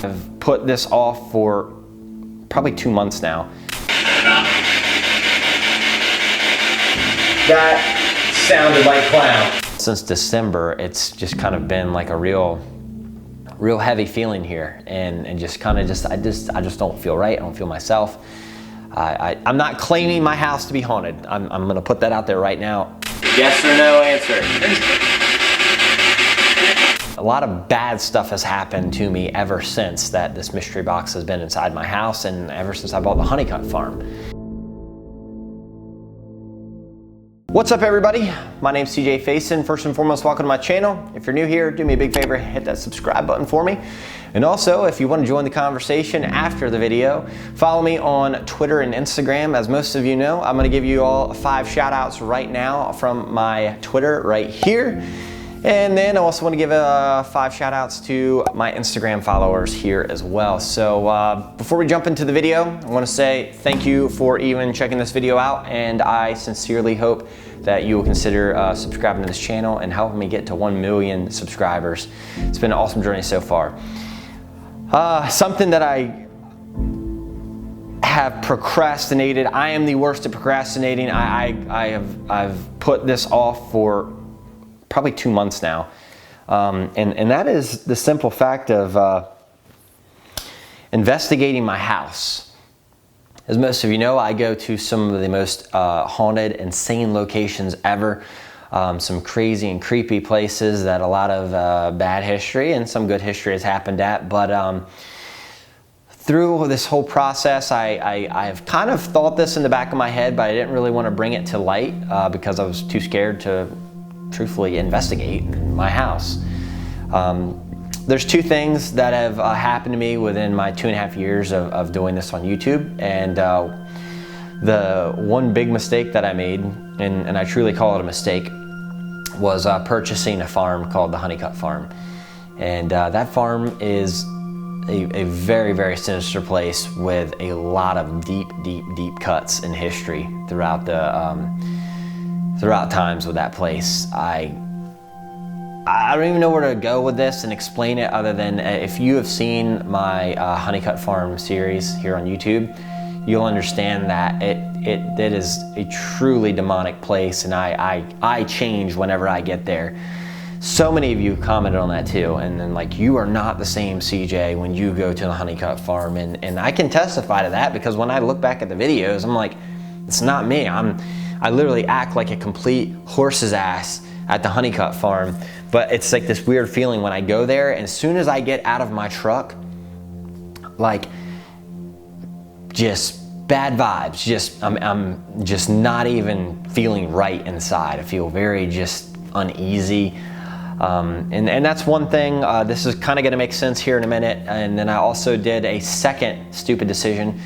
I've put this off for probably 2 months now. That sounded like clown. Since December, it's just kind of been like a real heavy feeling here, and just kind of I just don't feel right. I don't feel myself. I'm not claiming my house to be haunted. I'm gonna put that out there right now. Yes or no answer. A lot of bad stuff has happened to me ever since that this mystery box has been inside my house, and ever since I bought the honeycut farm. What's up, everybody? My name's CJ Faison. First and foremost, welcome to my channel. If you're new here, do me a big favor, hit that subscribe button for me. And also, if you want to join the conversation after the video, follow me on Twitter and Instagram. As most of you know, I'm going to give you all 5 shout outs right now from my Twitter right here. And then I also want to give 5 shout outs to my Instagram followers here as well. So before we jump into the video, I want to say thank you for even checking this video out, and I sincerely hope that you will consider subscribing to this channel and helping me get to 1 million subscribers. It's been an awesome journey so far. Something that I have procrastinated. I am the worst at procrastinating. I've put this off for probably 2 months now, and that is the simple fact of investigating my house. As most of you know, I go to some of the most haunted, insane locations ever. Some crazy and creepy places that a lot of bad history and some good history has happened at. But through this whole process, I've kind of thought this in the back of my head, but I didn't really want to bring it to light because I was too scared to truthfully investigate my house. There's 2 things that have happened to me within my 2.5 years of doing this on YouTube, and the one big mistake that I made, and I truly call it a mistake, was purchasing a farm called the Honeycut Farm. And that farm is a very, very sinister place with a lot of deep cuts in history throughout times with that place. I don't even know where to go with this and explain it, other than if you have seen my Honeycut Farm series here on YouTube, you'll understand that it is a truly demonic place, and I change whenever I get there. So many of you commented on that too, and then like, you are not the same CJ when you go to the Honeycut Farm, and I can testify to that, because when I look back at the videos, I'm like, it's not me. I literally act like a complete horse's ass at the Honeycut Farm, but it's like this weird feeling when I go there, and as soon as I get out of my truck, like, just bad vibes. I'm just not even feeling right inside. I feel very just uneasy, and that's one thing. This is kind of going to make sense here in a minute. And then I also did a second stupid decision.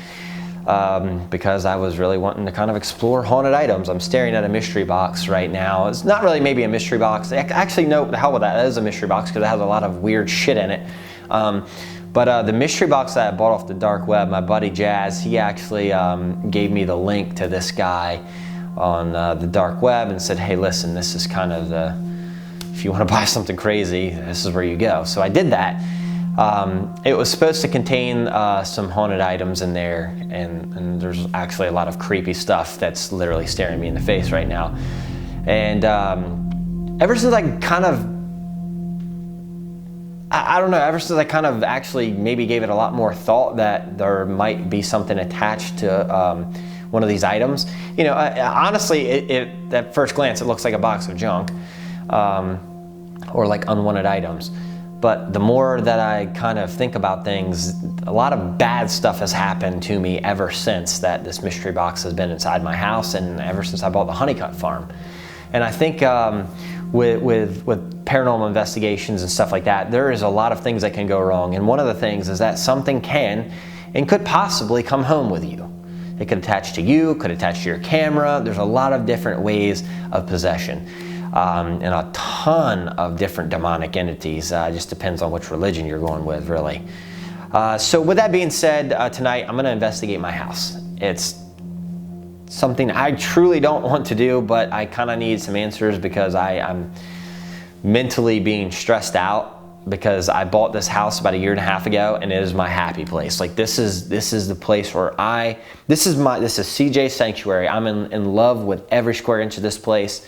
Because I was really wanting to kind of explore haunted items. I'm staring at a mystery box right now. It's not really maybe a mystery box. Actually, no, the hell with that. That is a mystery box because it has a lot of weird shit in it. But the mystery box that I bought off the dark web, my buddy Jazz, he actually gave me the link to this guy on the dark web and said, hey, listen, this is kind of if you want to buy something crazy, this is where you go. So I did that. It was supposed to contain some haunted items in there, and there's actually a lot of creepy stuff that's literally staring me in the face right now. And ever since I kind of, I don't know, ever since I kind of actually maybe gave it a lot more thought that there might be something attached to one of these items. You know, honestly, at first glance, it looks like a box of junk or like unwanted items. But the more that I kind of think about things, a lot of bad stuff has happened to me ever since that this mystery box has been inside my house, and ever since I bought the Honeycut Farm. And I think with paranormal investigations and stuff like that, there is a lot of things that can go wrong. And one of the things is that something can and could possibly come home with you. It could attach to you, could attach to your camera. There's a lot of different ways of possession. And a ton of different demonic entities. Just depends on which religion you're going with, really. So with that being said, tonight I'm going to investigate my house. It's something I truly don't want to do, but I kind of need some answers because I'm mentally being stressed out because I bought this house about 1.5 years ago, and it is my happy place. Like this is the place where this is CJ Sanctuary. I'm in love with every square inch of this place.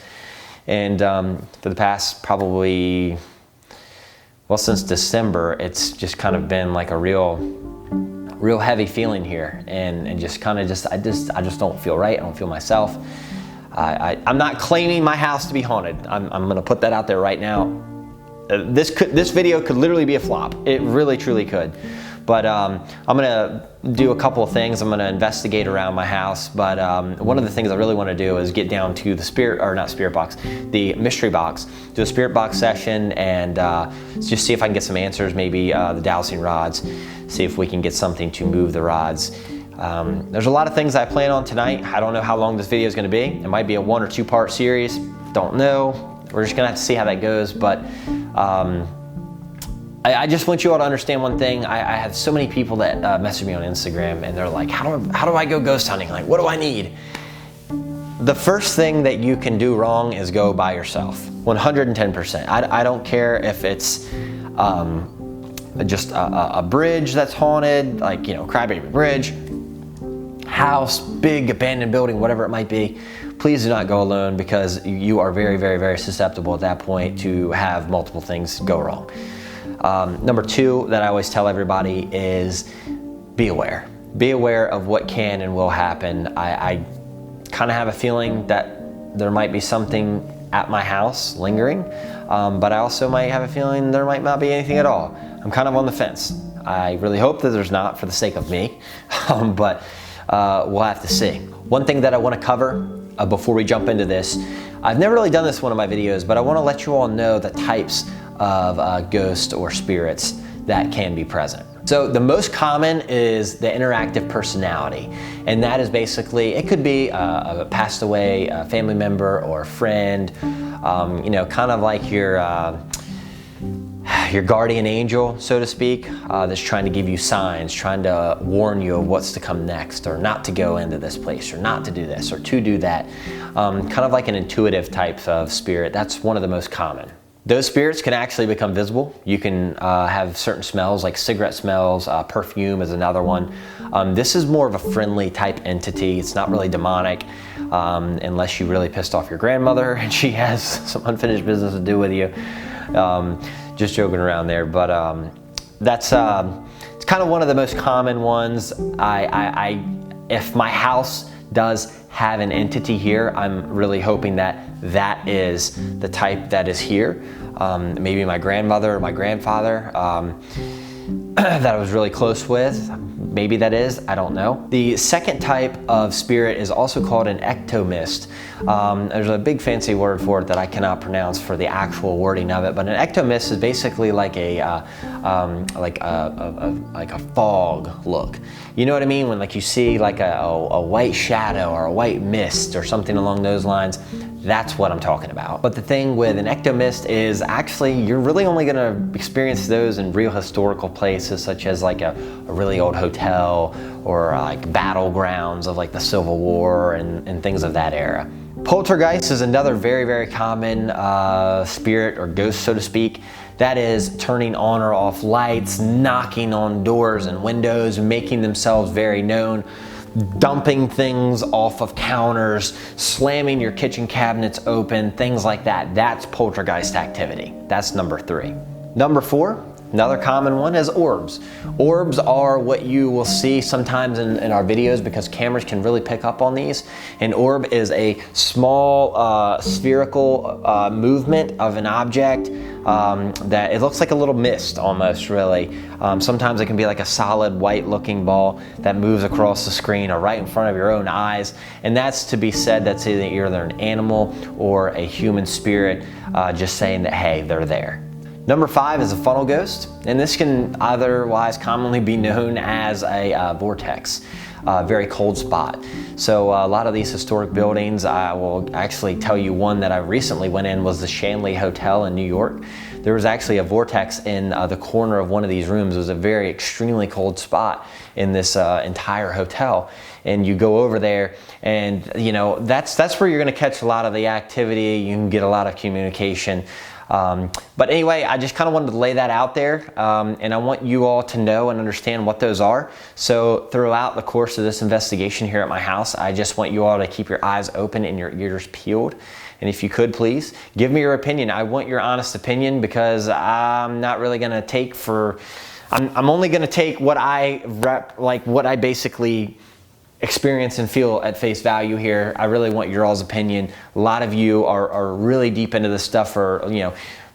And for the past probably, well, since December, it's just kind of been like a real heavy feeling here, and just kind of I just don't feel right. I don't feel myself. I'm not claiming my house to be haunted. I'm gonna put that out there right now. This video could literally be a flop. It really truly could. But I'm gonna do a couple of things. I'm gonna investigate around my house, but one of the things I really wanna do is get down to the mystery box, do a spirit box session, and just see if I can get some answers, maybe the dowsing rods, see if we can get something to move the rods. There's a lot of things I plan on tonight. I don't know how long this video is gonna be. It might be a 1 or 2 part series, don't know. We're just gonna have to see how that goes, but I just want you all to understand one thing. I have so many people that message me on Instagram, and they're like, how do I go ghost hunting? Like, what do I need? The first thing that you can do wrong is go by yourself, 110%. I don't care if it's just a bridge that's haunted, like, you know, Crybaby Bridge, house, big abandoned building, whatever it might be. Please do not go alone, because you are very, very, very susceptible at that point to have multiple things go wrong. Number 2 that I always tell everybody is be aware. Be aware of what can and will happen. I kind of have a feeling that there might be something at my house lingering, but I also might have a feeling there might not be anything at all. I'm kind of on the fence. I really hope that there's not, for the sake of me, but we'll have to see. One thing that I want to cover before we jump into this, I've never really done this in one of my videos, but I want to let you all know the types of ghosts or spirits that can be present. So the most common is the interactive personality, and that is basically, it could be a passed away family member or a friend, you know, kind of like your guardian angel, so to speak, that's trying to give you signs, trying to warn you of what's to come next, or not to go into this place, or not to do this, or to do that. Kind of like an intuitive type of spirit. That's one of the most common. Those spirits can actually become visible. You can have certain smells, like cigarette smells, perfume is another one. This is more of a friendly type entity. It's not really demonic, unless you really pissed off your grandmother and she has some unfinished business to do with you. Just joking around there, but that's it's kind of one of the most common ones. If my house does have an entity here, I'm really hoping that that is the type that is here. Maybe my grandmother or my grandfather that I was really close with. Maybe that is, I don't know. The second type of spirit is also called an ectomist. There's a big fancy word for it that I cannot pronounce for the actual wording of it, but an ectomist is basically like a fog look. You know what I mean? When like you see like a white shadow or a white mist or something along those lines. That's what I'm talking about. But the thing with an ectomist is actually you're really only gonna experience those in real historical places, such as like a really old hotel, or like battlegrounds of like the Civil War and things of that era. Poltergeist is another very, very common spirit or ghost, so to speak. That is turning on or off lights, knocking on doors and windows, making themselves very known, dumping things off of counters, slamming your kitchen cabinets open, things like that. That's poltergeist activity. That's number 3. Number 4, another common one, is orbs. Orbs are what you will see sometimes in our videos, because cameras can really pick up on these. An orb is a small spherical movement of an object that it looks like a little mist almost, really. Sometimes it can be like a solid white looking ball that moves across the screen or right in front of your own eyes, and that's to be said that's either an animal or a human spirit just saying that, hey, they're there. Number 5 is a funnel ghost, and this can otherwise commonly be known as a vortex, very cold spot. So a lot of these historic buildings, I will actually tell you one that I recently went in was the Shanley Hotel in New York. There was actually a vortex in the corner of one of these rooms. It was a very extremely cold spot in this entire hotel. And you go over there, and you know that's where you're going to catch a lot of the activity. You can get a lot of communication. But anyway, I just kind of wanted to lay that out there, and I want you all to know and understand what those are. So throughout the course of this investigation here at my house, I just want you all to keep your eyes open and your ears peeled. And if you could, please give me your opinion. I want your honest opinion, because I'm not really going to take I'm only going to take what what I basically experience and feel at face value here. I really want your all's opinion. A lot of you are really deep into this stuff, or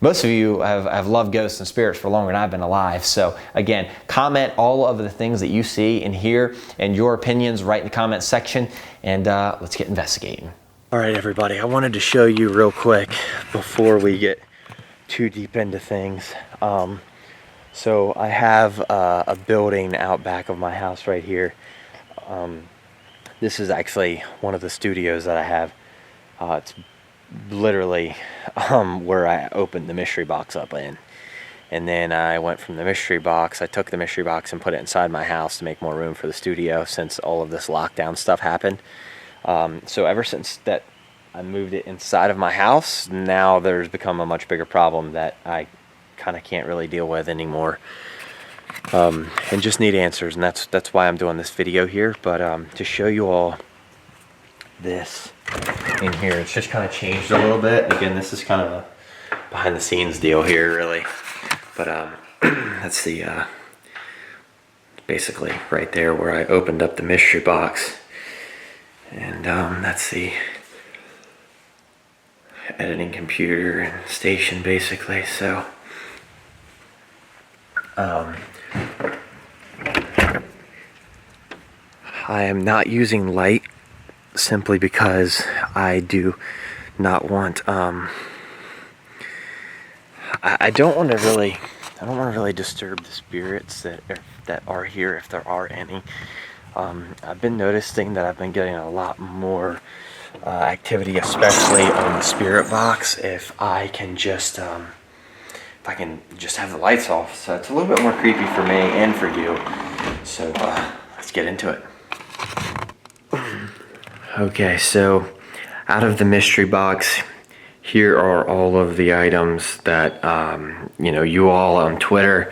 most of you have loved ghosts and spirits for longer than I've been alive. So again, comment all of the things that you see and hear and your opinions right in the comment section, and let's get investigating. All right, everybody, I wanted to show you real quick before we get too deep into things. So I have a building out back of my house right here. This is actually one of the studios that I have. It's literally where I opened the mystery box up in. And then I went from the mystery box, I took the mystery box and put it inside my house to make more room for the studio, since all of this lockdown stuff happened. So ever since that I moved it inside of my house, now there's become a much bigger problem that I kind of can't really deal with anymore. And just need answers, and that's why I'm doing this video here. But to show you all this in here, it's just kind of changed a little bit. Again, this is kind of a behind the scenes deal here, really. But that's the basically right there where I opened up the mystery box, and that's the editing computer and station, basically. So I am not using light simply because I do not want I don't want to really disturb the spirits that are here, if there are any. I've been noticing that I've been getting a lot more activity, especially on the spirit box, if I can just have the lights off. So it's a little bit more creepy for me and for you. So let's get into it. Okay, so out of the mystery box, here are all of the items that you all on Twitter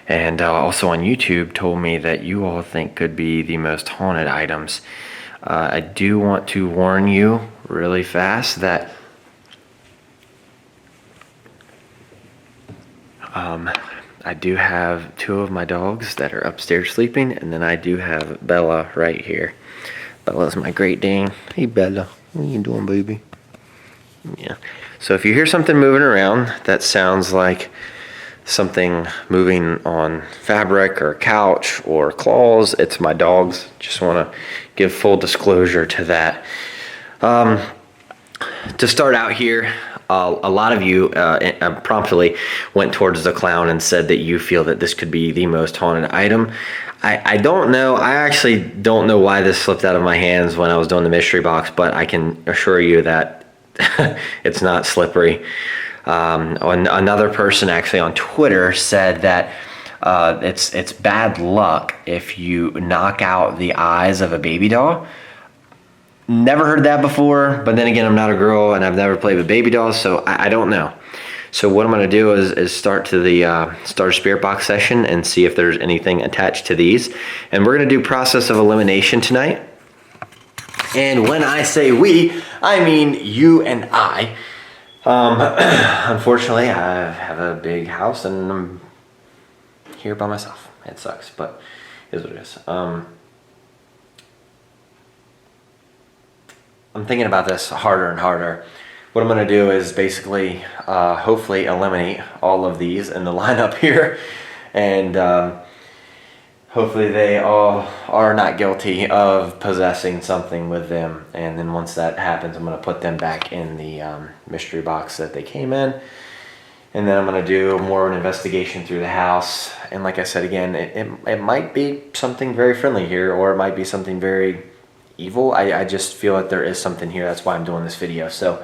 and also on YouTube told me that you all think could be the most haunted items. I do want to warn you really fast that I do have two of my dogs that are upstairs sleeping, and then I do have Bella right here. Bella's my Great Dane. Hey Bella, what are you doing, baby? Yeah. So if you hear something moving around that sounds like something moving on fabric or couch or claws, it's my dogs. Just want to give full disclosure to that. To start out here, a lot of you promptly went towards the clown and said that you feel that this could be the most haunted item. I don't know. I actually don't know why this slipped out of my hands when I was doing the mystery box, but I can assure you that it's not slippery. Another person actually on Twitter said that it's bad luck if you knock out the eyes of a baby doll. Never heard that before, but then again, I'm not a girl and I've never played with baby dolls, so I don't know. So what I'm going to do is start a spirit box session and see if there's anything attached to these. And we're going to do process of elimination tonight. And when I say we, I mean you and I. Unfortunately, I have a big house and I'm here by myself. It sucks, but it is what it is. I'm thinking about this harder and harder. What I'm going to do is basically hopefully eliminate all of these in the lineup here, and hopefully they all are not guilty of possessing something with them. And then once that happens, I'm going to put them back in the mystery box that they came in, and then I'm going to do more of an investigation through the house. And like I said again, it might be something very friendly here, or it might be something very evil. I just feel that there is something here. That's why I'm doing this video. So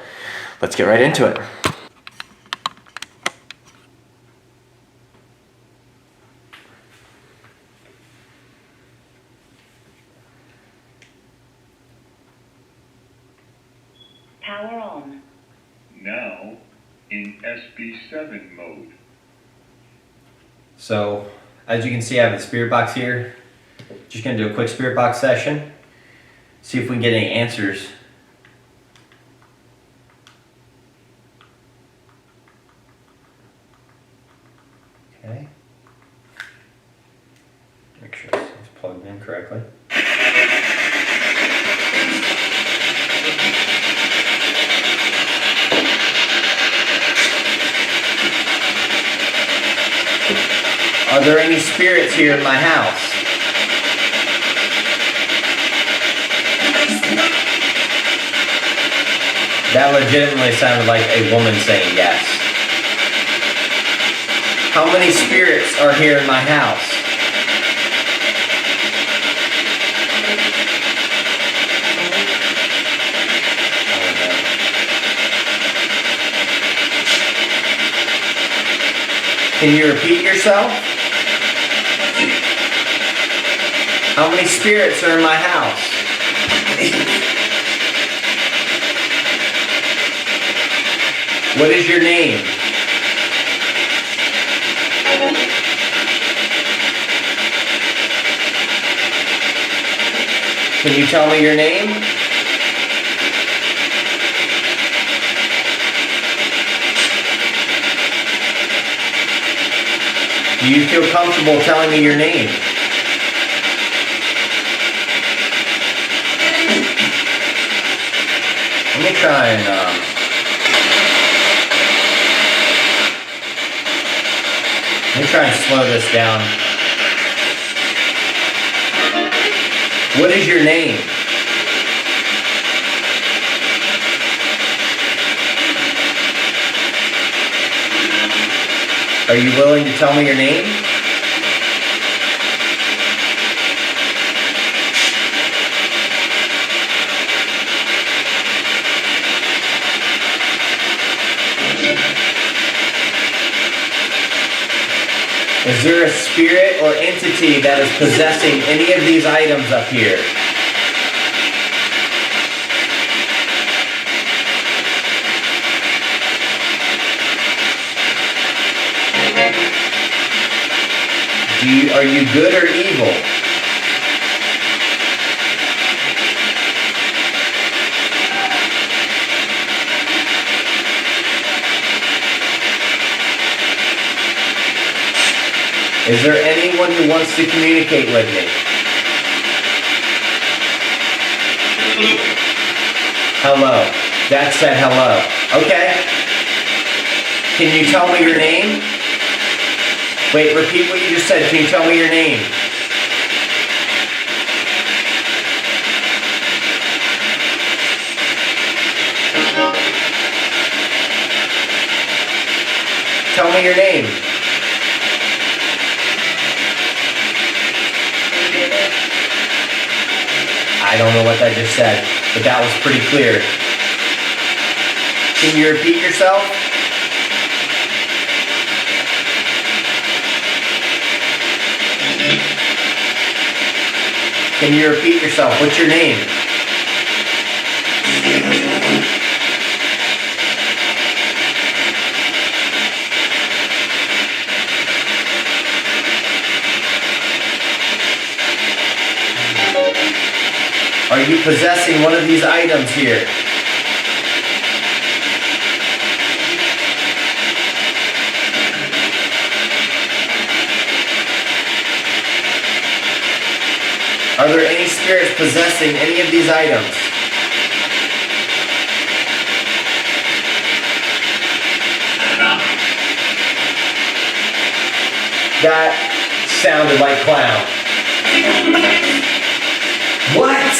let's get right into it. Power on. Now in SB7 mode. So, as you can see, I have the spirit box here. Just gonna do a quick spirit box session. See if we can get any answers. Okay. Make sure it's plugged in correctly. Are there any spirits here in my house? That legitimately sounded like a woman saying yes. How many spirits are here in my house? Can you repeat yourself? How many spirits are in my house? What is your name? Can you tell me your name? Do you feel comfortable telling me your name? Let me try and slow this down. What is your name? Are you willing to tell me your name? Is there a spirit or entity that is possessing any of these items up here? Are you good or evil? Is there anyone who wants to communicate with me? Hello. That said hello. Okay. Can you tell me your name? Wait, repeat what you just said. Can you tell me your name? Tell me your name. I don't know what that just said, but that was pretty clear. Can you repeat yourself? Can you repeat yourself? What's your name? Are you possessing one of these items here? Are there any spirits possessing any of these items? That sounded like clown. What?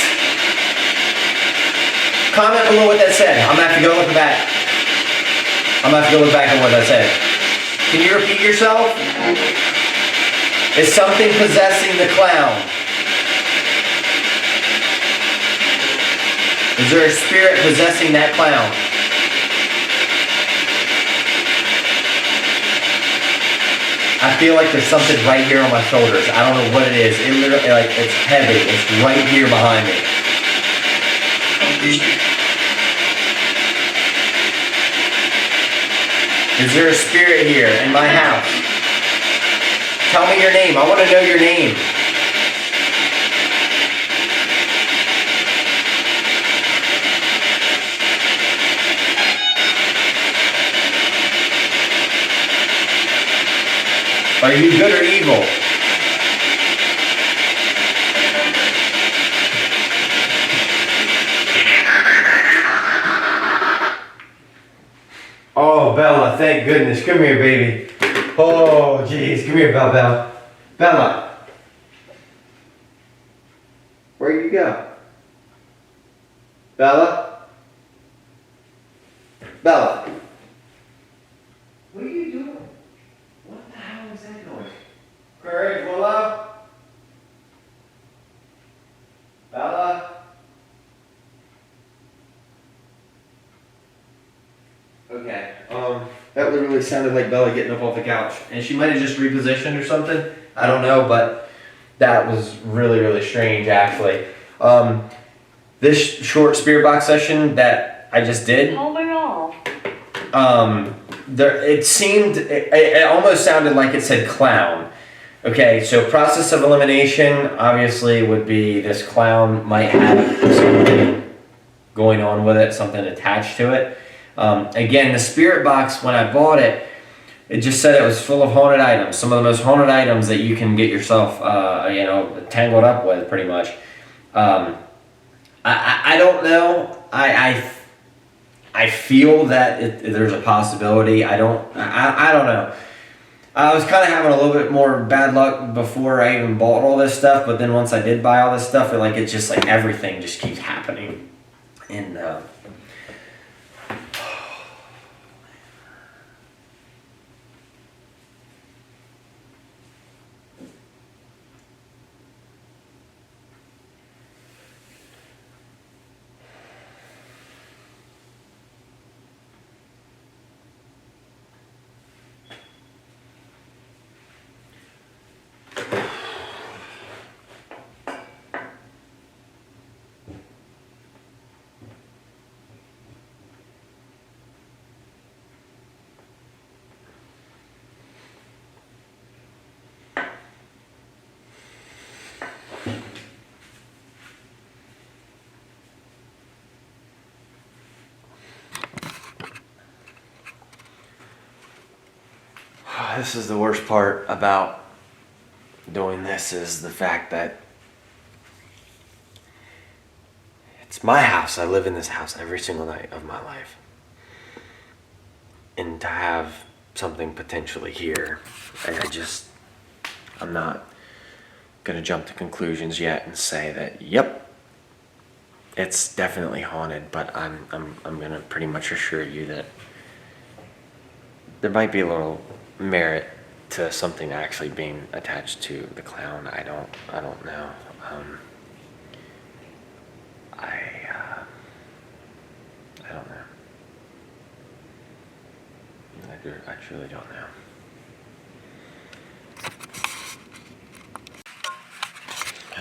Comment below what that said. I'm gonna have to go look back. I'm gonna have to go look back at what that said. Can you repeat yourself? Is something possessing the clown? Is there a spirit possessing that clown? I feel like there's something right here on my shoulders. I don't know what it is. It literally, like, it's heavy. It's right here behind me. Is there a spirit here in my house? Tell me your name. I want to know your name. Are you good or evil? Oh, Bella, thank goodness. Come here, baby. Oh, jeez. Come here, Bella. Bella. Where'd you go? Bella? Bella. What are you doing? What the hell is that noise? Courage, Willow? Bella? Okay. That literally sounded like Bella getting up off the couch. And she might have just repositioned or something. I don't know, but that was really, really strange, actually. This short spirit box session that I just did. Homer off. It almost sounded like it said clown. Okay, so process of elimination obviously would be this clown might have something going on with it, something attached to it. Again, the spirit box, when I bought it, it just said it was full of haunted items. Some of the most haunted items that you can get yourself, tangled up with, pretty much. I don't know. I feel that there's a possibility. I don't know. I was kind of having a little bit more bad luck before I even bought all this stuff, but then once I did buy all this stuff, it's just like everything just keeps happening. And this is the worst part about doing this, is the fact that it's my house. I live in this house every single night of my life. And to have something potentially here, I'm not gonna jump to conclusions yet and say that, yep, it's definitely haunted, but I'm gonna pretty much assure you that there might be a little merit to something actually being attached to the clown. I don't know. I don't know. I truly don't know.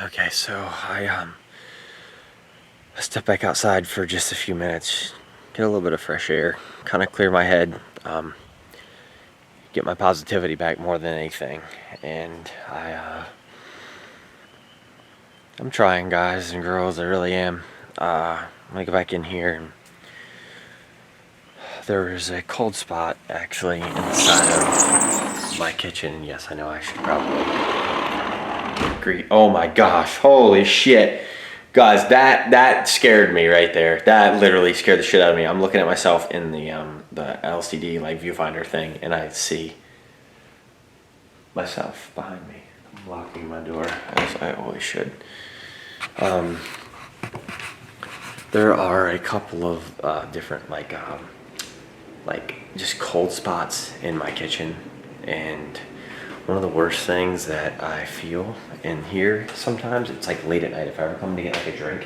Okay, so I step back outside for just a few minutes, get a little bit of fresh air, kind of clear my head, get my positivity back more than anything. And I'm trying, guys and girls, I really am. I'm gonna go back in here. And there is a cold spot actually inside of my kitchen. Yes, I know I should probably agree. Oh my gosh, holy shit. Guys, that scared me right there. That literally scared the shit out of me. I'm looking at myself in the LCD viewfinder thing, and I see myself behind me. I'm locking my door, as I always should. There are a couple of different just cold spots in my kitchen, and one of the worst things that I feel in here sometimes, it's late at night. If I ever come to get a drink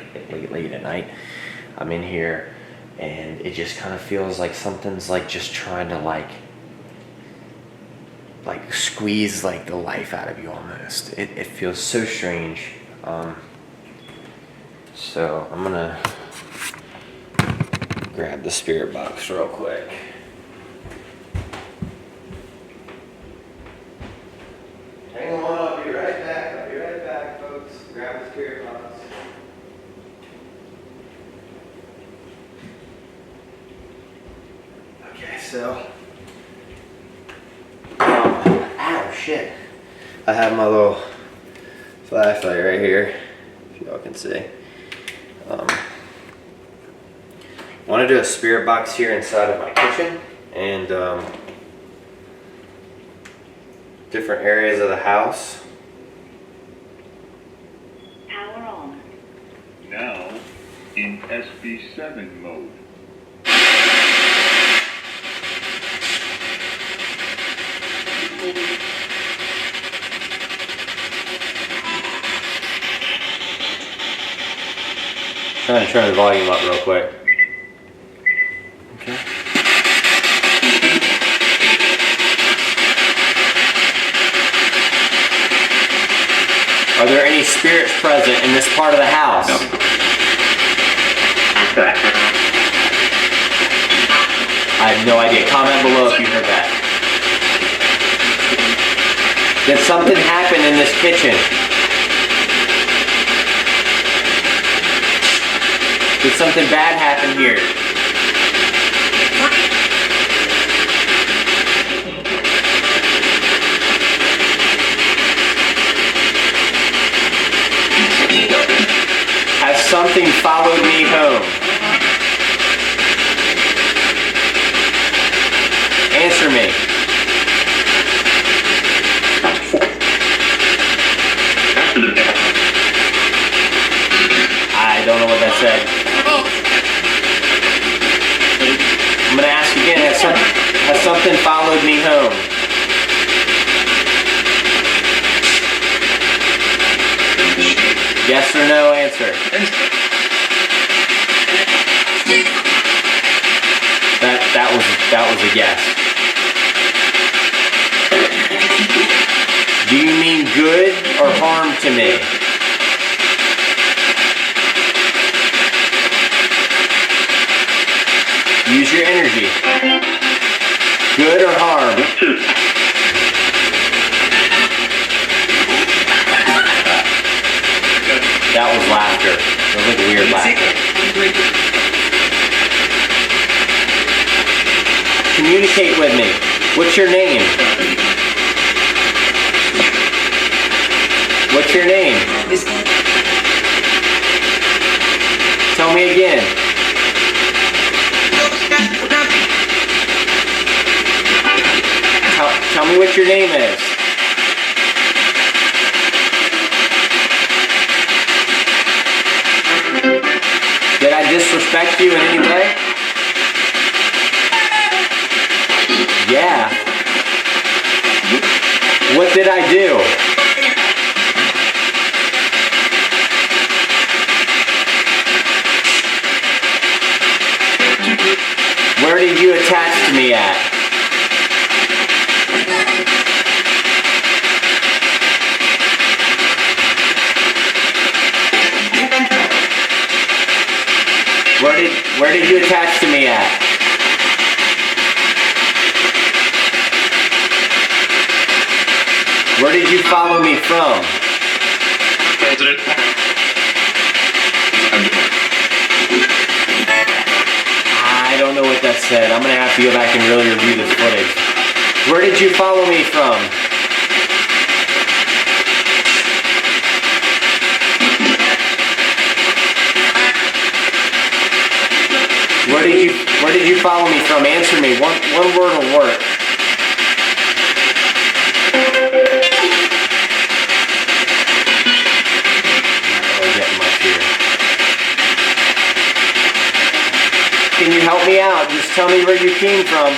late at night, I'm in here and it just kind of feels like something's just trying to squeeze the life out of you almost. It feels so strange. So I'm gonna grab the spirit box real quick. so. Ow, shit. I have my little flashlight right here, if y'all can see. I want to do a spirit box here inside of my kitchen and different areas of the house. Power on. Now in SB7 mode. Trying to turn the volume up real quick. Okay. Are there any spirits present in this part of the house? No. I have no idea. Comment below if you heard that. Did something happen in this kitchen? Did something bad happen here? Has something followed me home? Answer me. I don't know what that said. I'm gonna ask again, has something followed me home? Yes or no answer. That was a yes. Do you mean good or harm to me? Use your energy. Good or harm? That was laughter. That was like weird laughter. Communicate with me. What's your name? What's your name? Tell me again. Tell me what your name is. Did I disrespect you in any way? Yeah. What did I do? Where did you attach to me at? Where did you attach to me at? Where did you follow me from? I don't know what that said. I'm gonna have to go back and really review this footage. Where did you follow me from? Where did you follow me from? Answer me. One word will work. Can you help me out? Just tell me where you came from.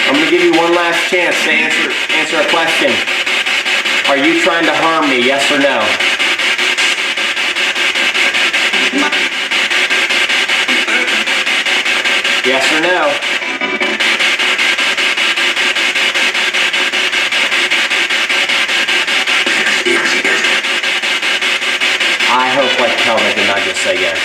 I'm going to give you one last chance to answer a question. Are you trying to harm me, yes or no? Yes or no? I hope like Kelvin did not just say yes.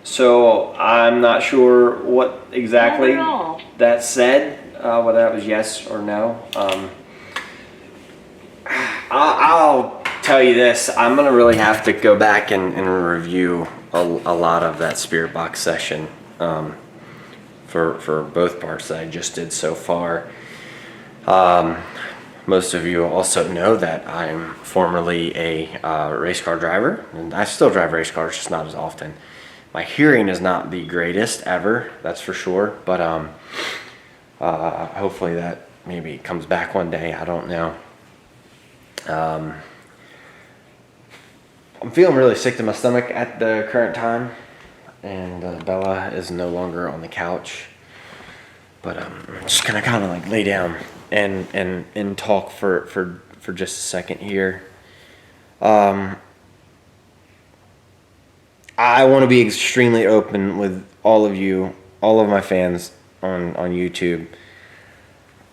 So not sure what exactly Not at all. that said, whether that was yes or no. I'll tell you this, I'm gonna really have to go back and review a lot of that spirit box session for both parts that I just did so far. Most of you also know that I'm formerly a race car driver, and I still drive race cars, just not as often. My hearing is not the greatest ever, that's for sure, but hopefully that maybe comes back one day, I don't know. I'm feeling really sick to my stomach at the current time, and Bella is no longer on the couch, but I'm just gonna kind of like lay down and talk for just a second here. I want to be extremely open with all of you, all of my fans on YouTube.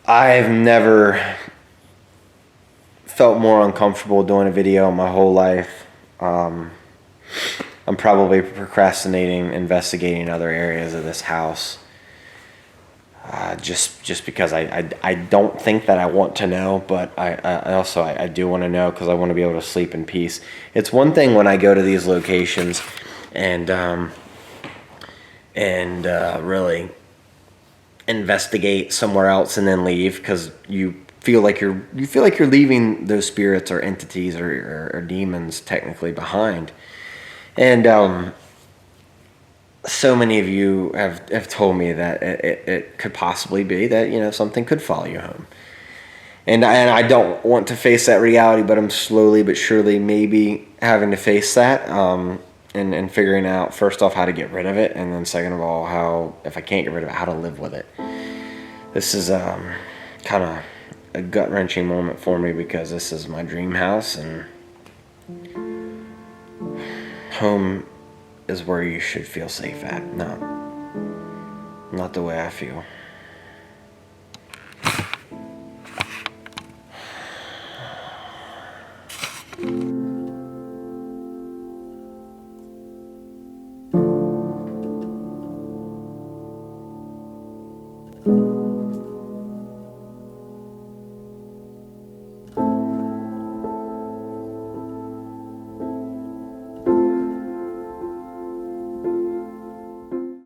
I've never felt more uncomfortable doing a video in my whole life. I'm probably procrastinating investigating other areas of this house. Just because I don't think that I want to know, but I also do want to know because I want to be able to sleep in peace. It's one thing when I go to these locations and really investigate somewhere else and then leave because you feel like you're leaving those spirits or entities or demons technically behind. And so many of you have told me that it could possibly be that, you know, something could follow you home. And I don't want to face that reality, but I'm slowly but surely maybe having to face that and figuring out, first off, how to get rid of it, and then second of all, how, if I can't get rid of it, how to live with it. This is kind of a gut-wrenching moment for me because this is my dream house, and home is where you should feel safe at, not the way I feel.